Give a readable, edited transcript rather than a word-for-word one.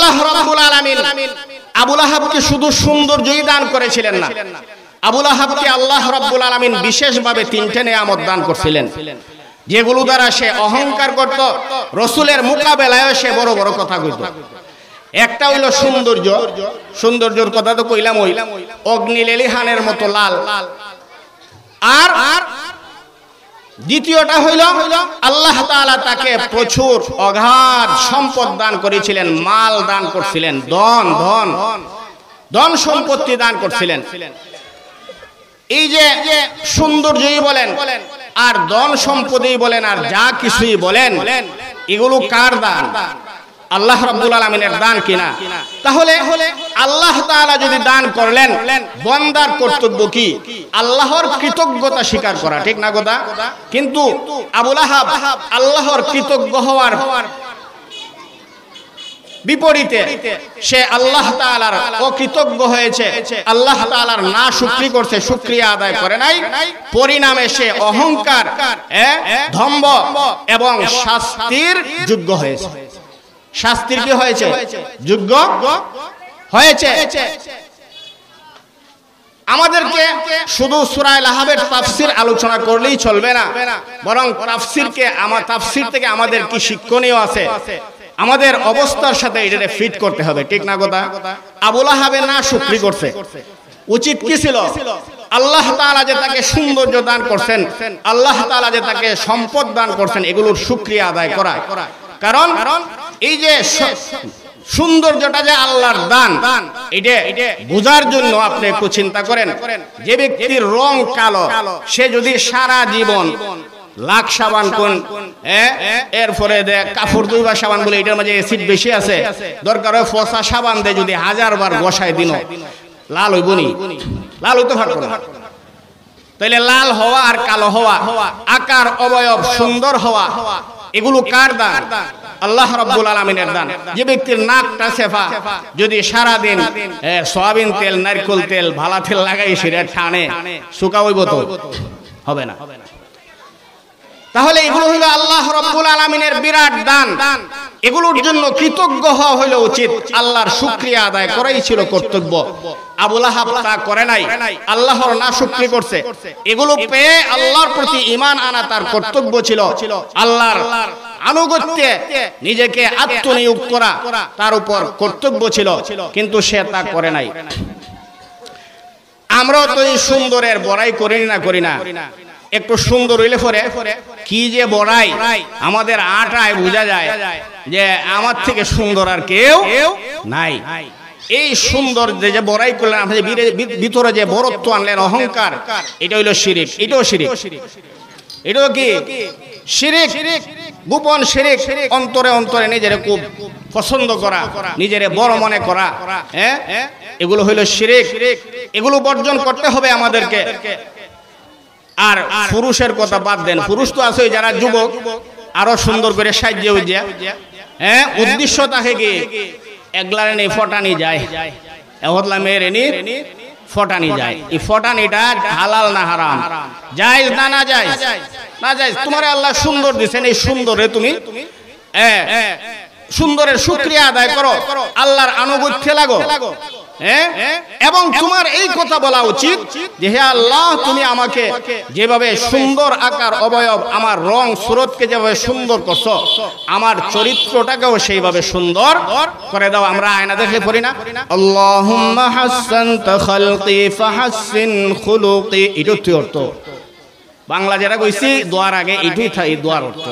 আল্লাহ রাব্বুল আলামিন আবু লাহাবকে শুধু সৌন্দর্যই দান করেছিলেন না, আবু লাহাবকে আল্লাহ রাব্বুল আলামিন বিশেষভাবে তিনটে নেয়ামত দান করছিলেন, যেগুলো দ্বারা সে অহংকার করত, রাসূলের মোকাবেলায় সে বড় বড় কথা কইত। একটা হইল সৌন্দর্য, সৌন্দর্যের কথা তো কইলাম, ওই অগ্নি লেলিহানের মতো লাল। আর দ্বিতীয়টা হইল আল্লাহ তাআলা তাকে প্রচুর অগাধ সম্পদ দান করেছিলেন, মাল দান করছিলেন, ধন সম্পত্তি দান করছিলেন। এই যে সৌন্দর্যই বলেন আর ধন সম্পদই বলেন আর যা কিছুই বলেন, এগুলো কার দান? আল্লাহ রাব্বুল আলামিনের দান কিনা? তাহলে আল্লাহ তাআলা যদি দান করলেন, বান্দার কর্তব্য কি? আল্লাহর কৃতজ্ঞতা স্বীকার করা, ঠিক না কথা? কিন্তু আবু লাহাব আল্লাহর কৃতজ্ঞ হওয়ার বিপরীতে সে আল্লাহ তাআলার অকৃতজ্ঞ হয়েছে, আল্লাহ তাআলার না শুকরি করছে, শুকরিয়া আদায় করে নাই। পরিণামে সে অহংকার, দম্ভ এবং শাস্তির যোগ্য হয়েছে। শাস্তির কি হয়েছে? যোগ্য হয়েছে। আমাদেরকে শুধু সূরা লাহাবের তাফসীর আলোচনা করলেই চলবে না, বরং তাফসীর থেকে আমাদের কি শিক্ষণীয় আছে, আমাদের অবস্থার সাথে এটা ফিট করতে হবে, ঠিক না কথা? আবু লাহাবের না শুকরি করছে, উচিত কি ছিল? আল্লাহ তাআলা যে তাকে সৌন্দর্য দান করছেন, আল্লাহ তাআলা যে তাকে সম্পদ দান করছেন, এগুলোর শুকরিয়া আদায় করা। কারণ এই যে সৌন্দর্যটা যে আল্লাহর দান, এটা বোঝার জন্য আপনি একটু চিন্তা করেন, যে ব্যক্তির রং কালো, সে যদি সারা জীবন লাখ সাবান কোন এরপরে কাপড় ধুইবার সাবান বলে এটার মাঝে অ্যাসিড বেশি আছে, দরকার হয় ফসা সাবান দিয়ে যদি 1000 বার ঘষায় দিন, লাল হইব নি? লাল হইতে পারবো না। তাইলে লাল হওয়া আর কালো হওয়া, আকার অবয়ব সুন্দর হওয়া, এগুলো কার দান? আল্লাহ রাব্বুল আলামিনের দান। যে ব্যক্তির নাকটা সেফা, যদি সারা দিন সয়াবিন তেল, নারকেল তেল, ভালা তেল লাগাই সেটা টানে, শুকা হইব তো? হবে না। তাহলে এগুলো হইল আল্লাহ রাব্বুল আলামিনের বিরাট দান। এগুলোর জন্য কৃতজ্ঞ হওয়া হইল উচিত, আল্লাহর শুকরিয়া আদায় করাই ছিল কর্তব্য। আবু লাহাব তা করে নাই, আল্লাহর নাশুকরি করছে। এগুলো পেয়ে আল্লাহর প্রতি ঈমান আনা তার কর্তব্য ছিল, আল্লাহর আনুগত্যে নিজেকে আত্মনিয়োগ করা তার উপর কর্তব্য ছিল, কিন্তু সে তা করে নাই। আমরাও তো এই সুন্দরের বড়াই করি না? একটু সুন্দর হইলে পরে কি যে বড়াই, আমাদের আটায় বোঝা যায় যে আমার থেকে সুন্দর আর কেউ নাই। এই সুন্দর যে বড়াই করলেন, আপনি ভিতরে যে বড়ত্ব আনলেন, অহংকার, এটা হইল শিরিক। এটাও শিরিক। এটাও কি শিরিক? গোপন শিরিক, অন্তরে অন্তরে নিজের খুব পছন্দ করা, নিজের বড় মনে করা, এগুলো হইল শিরিক। এগুলো বর্জন করতে হবে আমাদেরকে। আর পুরুষের কথা বাদ দেন, পুরুষ তো আছে যারা যুবক, আরো সুন্দর করে সাজিয়ে উজিয়া, উদ্দেশ্য থাকে কি একলারে নেই ফটানি যায়, এহতলা মেয়েরে নি ফটানি যায়। এই ফটানিটা হালাল না হারাম? জায়েজ না না জায়েজ? না জায়েজ। তোমার আল্লাহ সুন্দর দিবেন, এই সুন্দরে তুমি সুন্দরের শুকরিয়া আদায় করো, আল্লাহর আনুগত্যে লাগো, এবং তোমার এই কথা বলা উচিত যে হে আল্লাহ, তুমি আমাকে যেভাবে সুন্দর আকার অবয়ব, আমার রং সুরতকে যেভাবে সুন্দর করছো, আমার চরিত্রটাকেও সেইভাবে সুন্দর করে দাও। আমরা আয়না দেখে পড়ি না, আল্লাহুম্মা হাসসানতা খালকি ফাহাসসিন খুলুকি? এটাই অর্থ। বাংলা যেটা কইছি দোয়ার আগে এটাই থাকে দোয়ার অর্থ।